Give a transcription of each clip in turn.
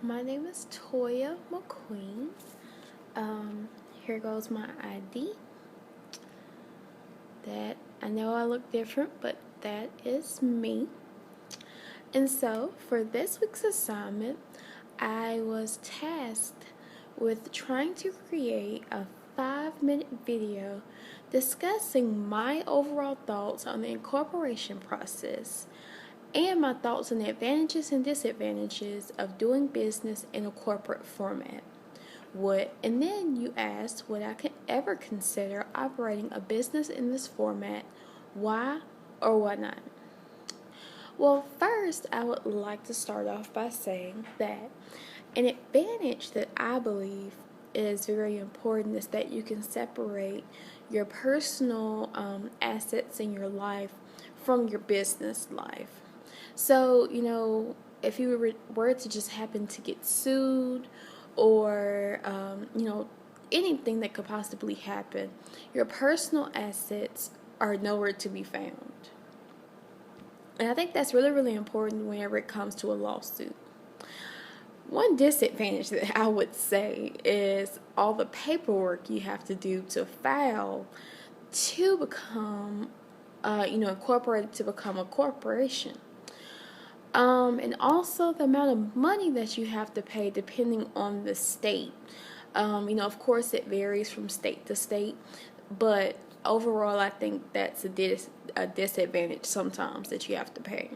my name is Toya McQueen. Here goes my ID. That I know I look different, but that is me. And so, for this week's assignment, I was tasked with trying to create a 5-minute video discussing my overall thoughts on the incorporation process and my thoughts on the advantages and disadvantages of doing business in a corporate format. And then you asked, would I ever consider operating a business in this format? Why or why not? Well, first, I would like to start off by saying that an advantage that I believe is very important is that you can separate your personal assets in your life from your business life. So, if you were to just happen to get sued or, anything that could possibly happen, your personal assets are nowhere to be found. And I think that's really, really important whenever it comes to a lawsuit. One disadvantage that I would say is all the paperwork you have to do to file to become, incorporated to become a corporation. And also the amount of money that you have to pay depending on the state. Of course it varies from state to state, but overall I think that's a disadvantage sometimes that you have to pay.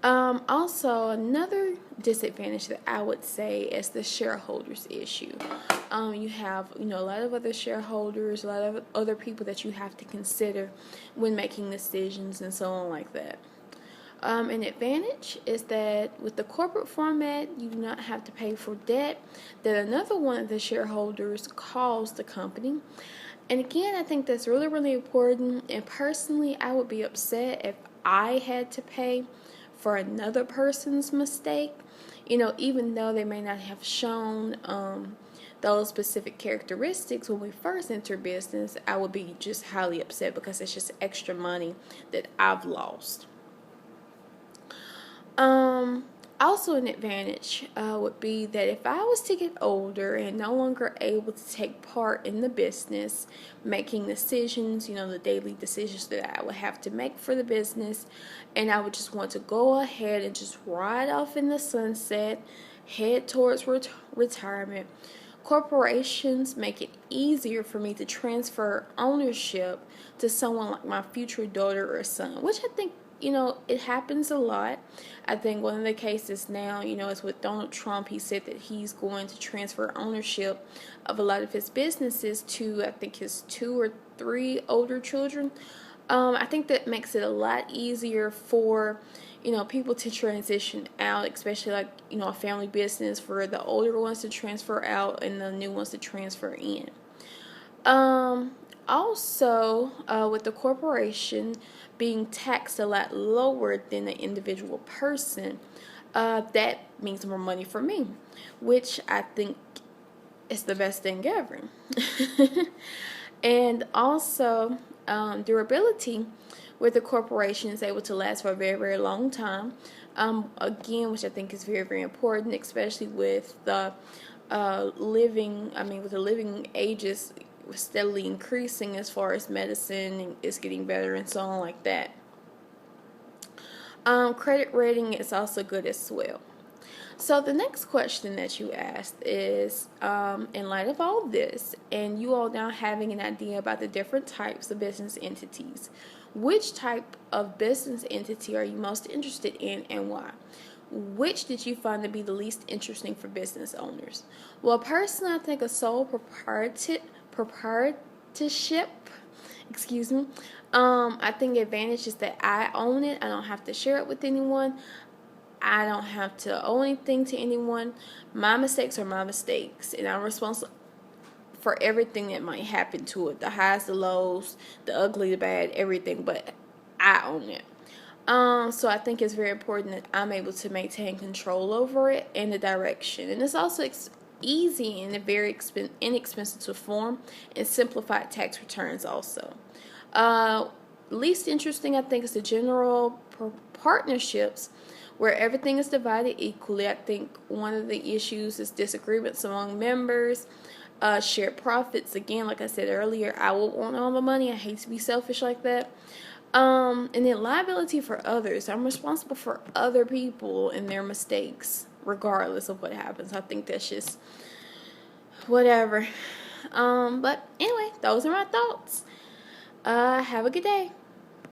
Also, another disadvantage that I would say is the shareholders issue. You have, a lot of other shareholders, a lot of other people that you have to consider when making decisions and so on like that. An advantage is that with the corporate format, you do not have to pay for debt that another one of the shareholders calls the company. And again, I think that's really, really important. And personally, I would be upset if I had to pay for another person's mistake, even though they may not have shown those specific characteristics when we first enter business. I would be just highly upset because it's just extra money that I've lost. Also an advantage would be that if I was to get older and no longer able to take part in the business, making decisions, the daily decisions that I would have to make for the business, and I would just want to go ahead and just ride off in the sunset, head towards retirement, corporations make it easier for me to transfer ownership to someone like my future daughter or son, which I think it happens a lot. I think one of the cases now, is with Donald Trump. He said that he's going to transfer ownership of a lot of his businesses to, I think, his 2 or 3 older children. I think that makes it a lot easier for, people to transition out, especially like, a family business, for the older ones to transfer out and the new ones to transfer in. Also, with the corporation being taxed a lot lower than the individual person, that means more money for me, which I think is the best thing ever. And also, durability with the corporation is able to last for a very, very long time. Again, which I think is very, very important, especially with the with the living ages steadily increasing as far as medicine is getting better and so on like that. Credit rating is also good as well. So the next question that you asked is, in light of all this, and you all now having an idea about the different types of business entities, which type of business entity are you most interested in and why? Which did you find to be the least interesting for business owners? Well, personally, I think a sole proprietorship, I think the advantage is that I own it. I don't have to share it with anyone. I don't have to owe anything to anyone. My mistakes are my mistakes, and I'm responsible for everything that might happen to it, the highs, the lows, the ugly, the bad, everything, but I own it. So I think it's very important that I'm able to maintain control over it and the direction. And it's also easy and a very inexpensive to form, and simplified tax returns also. Least interesting, I think, is the general partnerships, where everything is divided equally. I think one of the issues is disagreements among members, shared profits. Again, like I said earlier, I would want all the money. I hate to be selfish like that. And then liability for others. I'm responsible for other people and their mistakes, regardless of what happens. I think that's just whatever. But anyway, those are my thoughts. Have a good day.